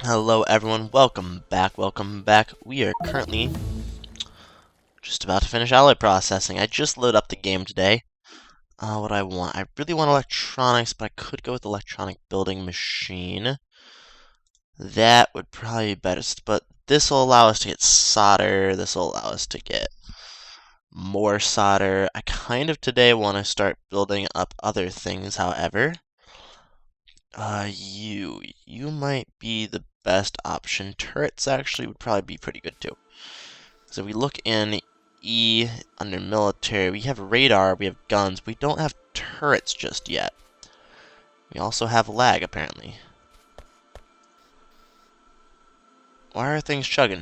Hello everyone, welcome back. We are currently just about to finish alloy processing. I just loaded up the game today. What do I want? I really want electronics, but I could go with electronic building machine. That would probably be better, but this will allow us to get solder, this will allow us to get more solder. I kind of today want to start building up other things, however. You might be the best option. Turrets actually would probably be pretty good too. So we look in E under military, we have radar, we have guns, we don't have turrets just yet. We also have lag apparently. Why are things chugging?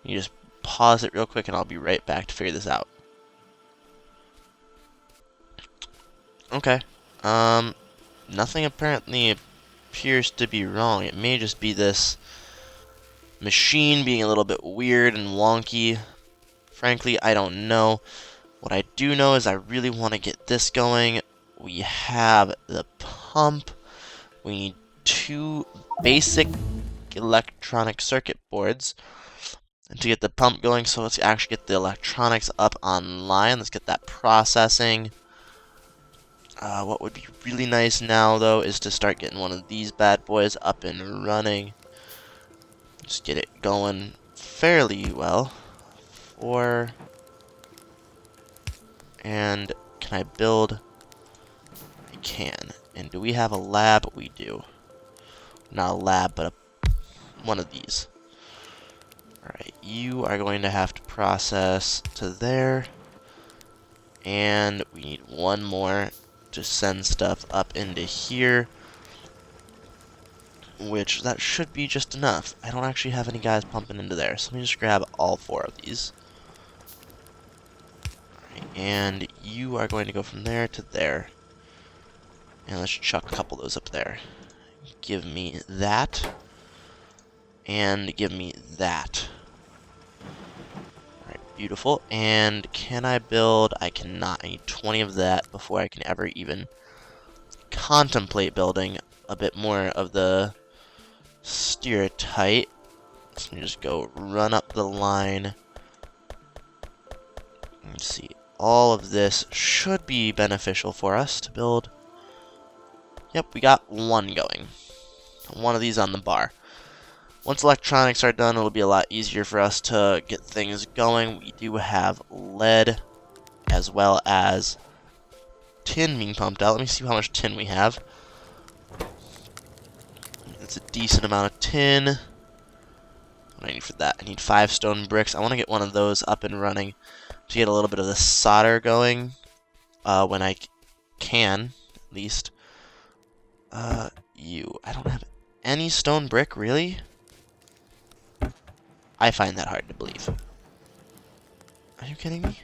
You just pause it real quick and I'll be right back to figure this out. Okay. Nothing apparently appears to be wrong. It may just be this machine being a little bit weird and wonky. Frankly, I don't know. What I do know is I really want to get this going. We have the pump. We need 2 basic electronic circuit boards to get the pump going. So let's actually get the electronics up online. Let's get that processing. What would be really nice now, though, is to start getting one of these bad boys up and running. Just get it going fairly well. And can I build? I can. And do we have a lab? We do. Not a lab, but one of these. Alright, you are going to have to process to there. And we need one more to send stuff up into here. Which, that should be just enough. I don't actually have any guys pumping into there, so let me just grab all 4 of these. Alright, and you are going to go from there to there. And let's chuck a couple of those up there. Give me that. And give me that. Alright, beautiful. And can I build? I cannot. I need 20 of that before I can ever even contemplate building a bit more of the stereotype. Let's just go run up the line. Let's see. All of this should be beneficial for us to build. Yep, we got one going. One of these on the bar. Once electronics are done, it'll be a lot easier for us to get things going. We do have lead as well as tin being pumped out. Let me see how much tin we have. It's a decent amount of tin. What do I need for that? I need 5 stone bricks. I want to get one of those up and running to get a little bit of the solder going when I can, at least. I don't have any stone brick, really? I find that hard to believe. Are you kidding me?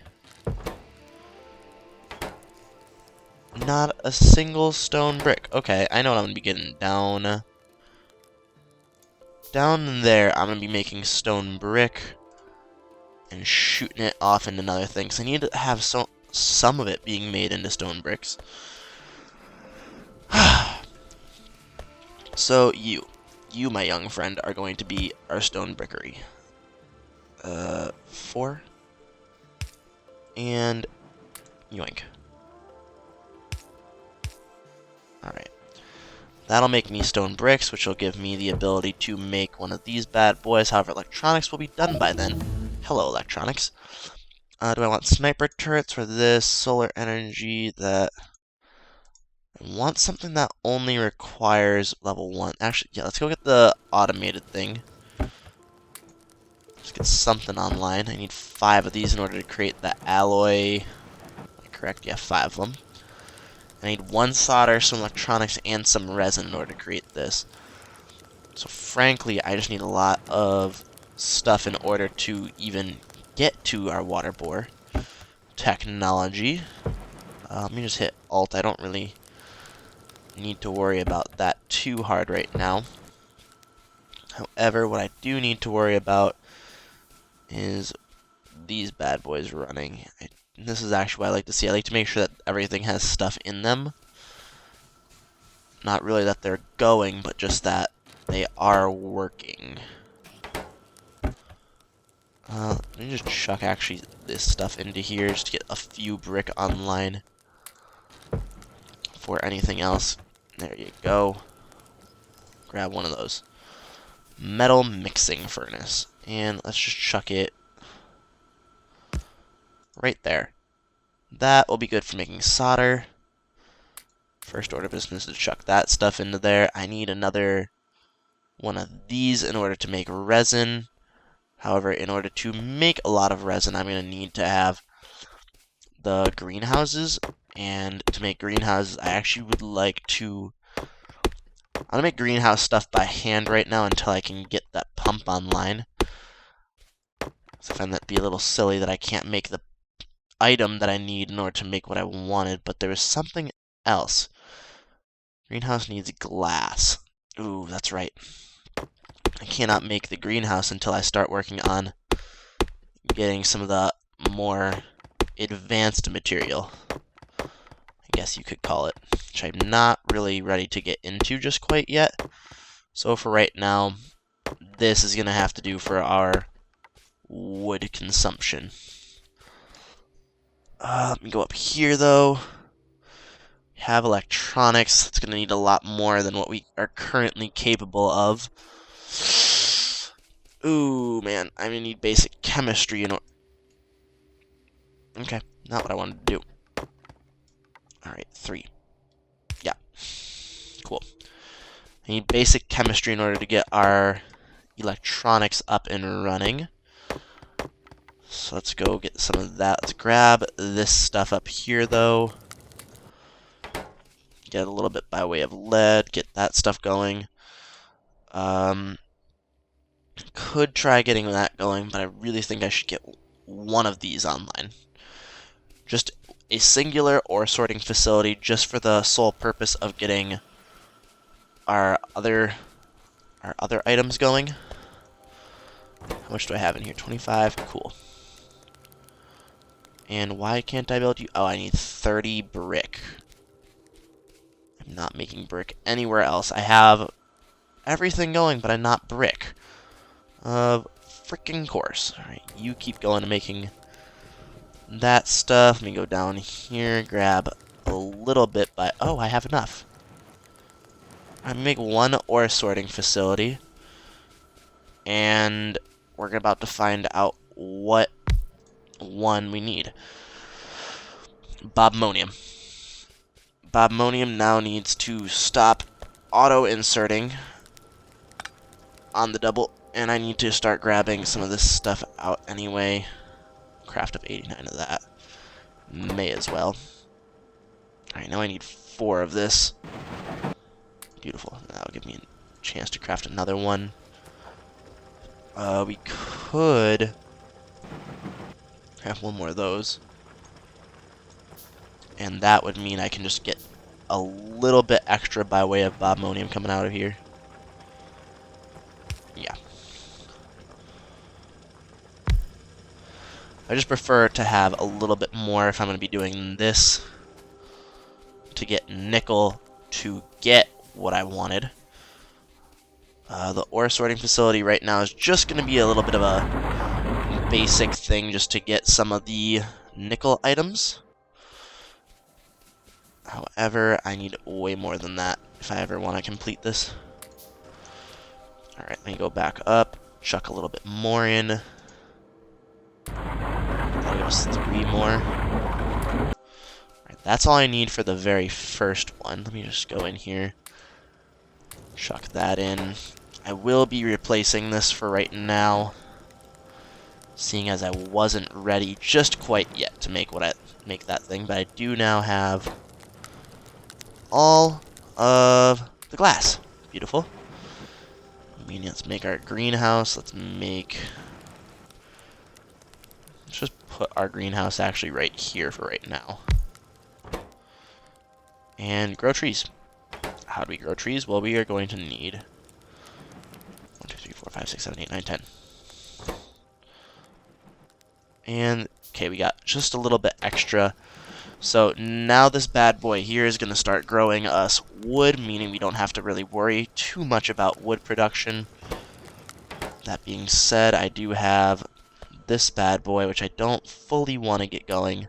Not a single stone brick. Okay, I know what I'm going to be getting down. Down there, I'm going to be making stone brick and shooting it off into another thing. So I need to have some of it being made into stone bricks. So you, my young friend, are going to be our stone brickery. 4. And yoink. Alright. That'll make me stone bricks, which will give me the ability to make one of these bad boys. However, electronics will be done by then. Hello, electronics. Do I want sniper turrets for this? Solar energy that... I want something that only requires level 1. Actually, yeah, let's go get the automated thing. Let's get something online. I need 5 of these in order to create the alloy. Correct, yeah, 5 of them. I need 1 solder, some electronics, and some resin in order to create this. So frankly, I just need a lot of stuff in order to even get to our water bore technology. Let me just hit Alt. I don't really need to worry about that too hard right now. However, what I do need to worry about is these bad boys running. This is actually what I like to see. I like to make sure that everything has stuff in them. Not really that they're going, but just that they are working. Let me just chuck actually this stuff into here just to get a few brick online for anything else. There you go. Grab one of those. Metal mixing furnace. And let's just chuck it right there. That will be good for making solder. First order of business is to chuck that stuff into there. I need another one of these in order to make resin. However, in order to make a lot of resin, I'm going to need to have the greenhouses. And to make greenhouses, I actually would like to... I'm going to make greenhouse stuff by hand right now until I can get that pump online. So I find that be a little silly that I can't make the item that I need in order to make what I wanted, but there was something else. Greenhouse needs glass. Ooh, that's right. I cannot make the greenhouse until I start working on getting some of the more advanced material, I guess you could call it, which I'm not really ready to get into just quite yet. So for right now, this is going to have to do for our wood consumption. Let me go up here, though. Have electronics. It's going to need a lot more than what we are currently capable of. Ooh, man. I'm going to need basic chemistry in order... Okay, not what I wanted to do. Alright, 3. Yeah. Cool. I need basic chemistry in order to get our electronics up and running. So let's go get some of that. Let's grab this stuff up here, though. Get a little bit by way of lead. Get that stuff going. Could try getting that going, but I really think I should get one of these online. Just a singular ore sorting facility just for the sole purpose of getting our other items going. How much do I have in here? 25? Cool. And why can't I build you? Oh, I need 30 brick. I'm not making brick anywhere else. I have everything going, but I'm not brick. Freaking course. Alright, you keep going to making that stuff. Let me go down here, grab a little bit by... Oh, I have enough. I make one ore sorting facility. And we're about to find out what one we need. Bobmonium. Bobmonium now needs to stop auto-inserting on the double, and I need to start grabbing some of this stuff out anyway. Craft of 89 of that. May as well. Alright, now I need 4 of this. Beautiful. That'll give me a chance to craft another one. We could have one more of those. And that would mean I can just get a little bit extra by way of bobmonium coming out of here. Yeah. I just prefer to have a little bit more if I'm going to be doing this to get nickel to get what I wanted. The ore sorting facility right now is just going to be a little bit of a basic thing just to get some of the nickel items. However, I need way more than that if I ever want to complete this. Alright, let me go back up, chuck a little bit more in. That'll give us 3 more. Alright, that's all I need for the very first one. Let me just go in here, chuck that in. I will be replacing this for right now, seeing as I wasn't ready just quite yet to make that thing, but I do now have all of the glass. Beautiful. Let's make our greenhouse. Let's just put our greenhouse actually right here for right now. And grow trees. How do we grow trees? Well, we are going to need 1, 2, 3, 4, 5, 6, 7, 8, 9, 10. And, okay, we got just a little bit extra. So now this bad boy here is going to start growing us wood, meaning we don't have to really worry too much about wood production. That being said, I do have this bad boy, which I don't fully want to get going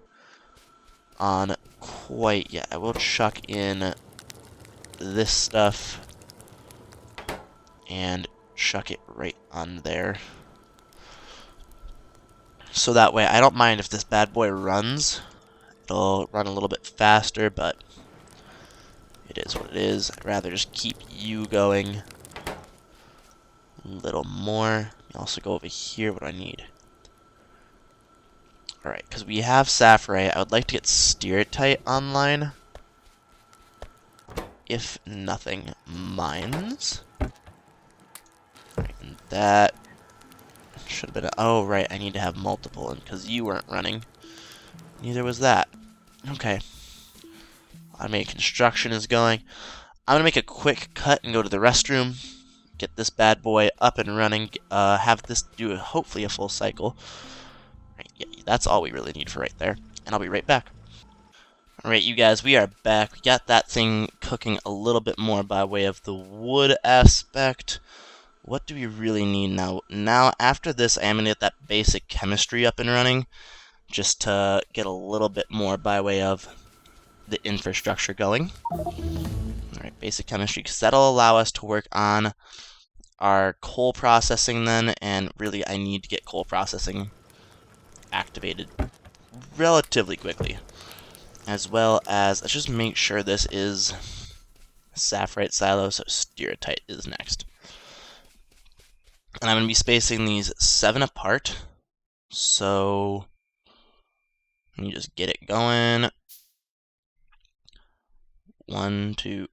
on quite yet. I will chuck in this stuff and chuck it right on there. So that way, I don't mind if this bad boy runs. It'll run a little bit faster, but it is what it is. I'd rather just keep you going a little more. Also go over here. What do I need? Alright, because we have Saffrite, I would like to get Steertite online. If nothing mines. And that should have been... Oh, right, I need to have multiple, because you weren't running. Neither was that. Okay. Automated construction is going. I'm going to make a quick cut and go to the restroom. Get this bad boy up and running. Have this do hopefully a full cycle. Right, yeah, that's all we really need for right there. And I'll be right back. Alright, you guys, we are back. We got that thing cooking a little bit more by way of the wood aspect. What do we really need now? Now, after this, I am going to get that basic chemistry up and running, just to get a little bit more by way of the infrastructure going. Alright, basic chemistry, because that'll allow us to work on our coal processing then, and really I need to get coal processing activated relatively quickly. As well as, let's just make sure this is Saffrite silo, so Steertite is next. And I'm going to be spacing these 7 apart, so let me just get it going. 1, 2,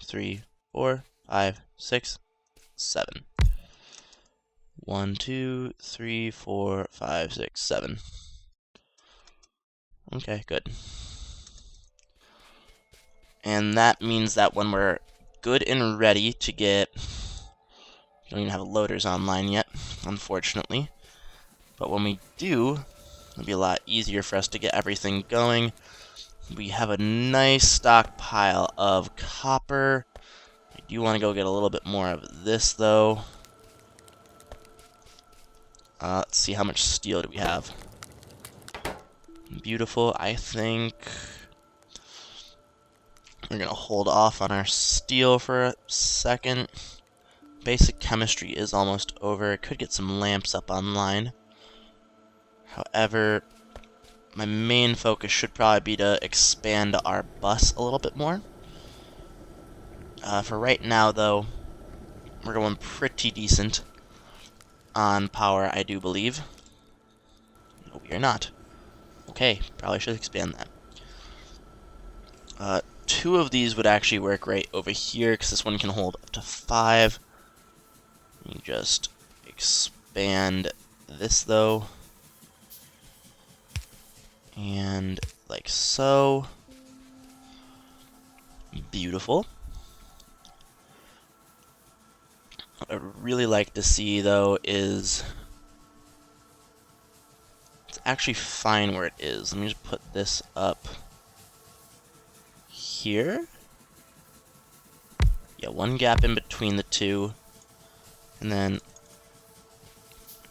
3, 4, 5, 6, 7. 1, 2, 3, 4, 5, 6, 7. Okay, good. And that means that when we're good and ready to get... Don't even have loaders online yet, unfortunately. But when we do, it'll be a lot easier for us to get everything going. We have a nice stockpile of copper. I do want to go get a little bit more of this, though. Let's see, how much steel do we have? Beautiful. I think we're going to hold off on our steel for a second. Basic chemistry is almost over. I could get some lamps up online. However, my main focus should probably be to expand our bus a little bit more. For right now, though, we're going pretty decent on power, I do believe. No, we are not. Okay, probably should expand that. 2 of these would actually work right over here, because this one can hold up to 5. You just expand this, though. And like so. Beautiful. What I'd really like to see, though, is... It's actually fine where it is. Let me just put this up here. Yeah, 1 gap in between the 2. And then...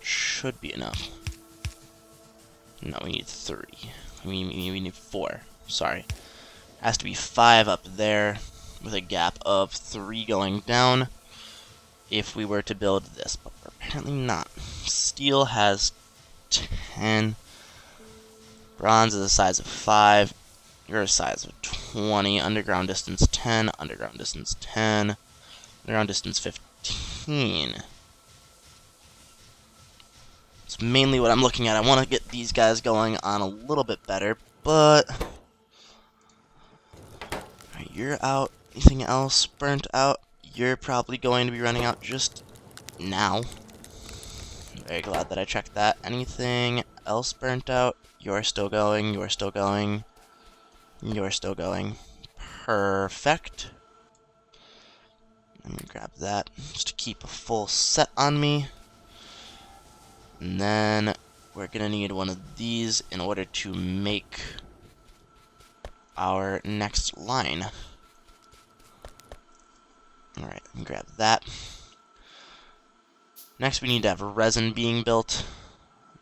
should be enough. No, we need 3. We need 4. Sorry. Has to be 5 up there, with a gap of 3 going down, if we were to build this, but we're apparently not. Steel has 10. Bronze is a size of 5. You're a size of 20. Underground distance 10. Underground distance 10. Underground distance 15. It's mainly what I'm looking at. I want to get these guys going on a little bit better, but... Alright, you're out. Anything else burnt out? You're probably going to be running out just now. I'm very glad that I checked that. Anything else burnt out? You're still going. You're still going. You're still going. Perfect. Let me grab that just to keep a full set on me. And then we're gonna need one of these in order to make our next line. Alright, grab that. Next we need to have resin being built.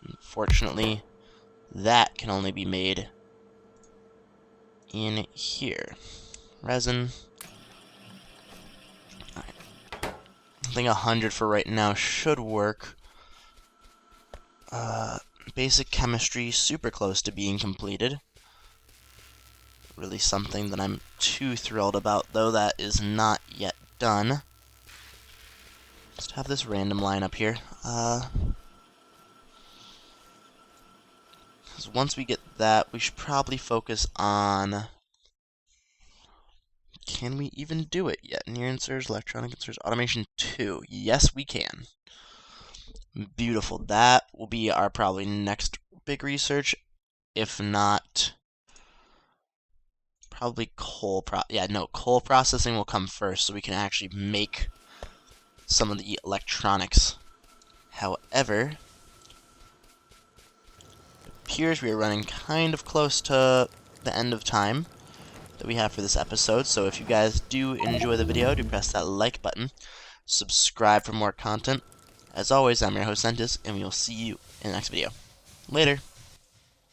Unfortunately, that can only be made in here. Resin. Alright. I think 100 for right now should work. Basic chemistry, super close to being completed. Really something that I'm too thrilled about, though that is not yet done. Just have this random line up here. Because once we get that, we should probably focus on... Can we even do it yet? Near inserters, electronic inserters, automation 2. Yes, we can. Beautiful. That will be our probably next big research. If not, probably coal processing will come first so we can actually make some of the electronics. However, it appears we are running kind of close to the end of time that we have for this episode. So if you guys do enjoy the video, do press that like button. Subscribe for more content. As always, I'm your host, Sentis, and we will see you in the next video. Later.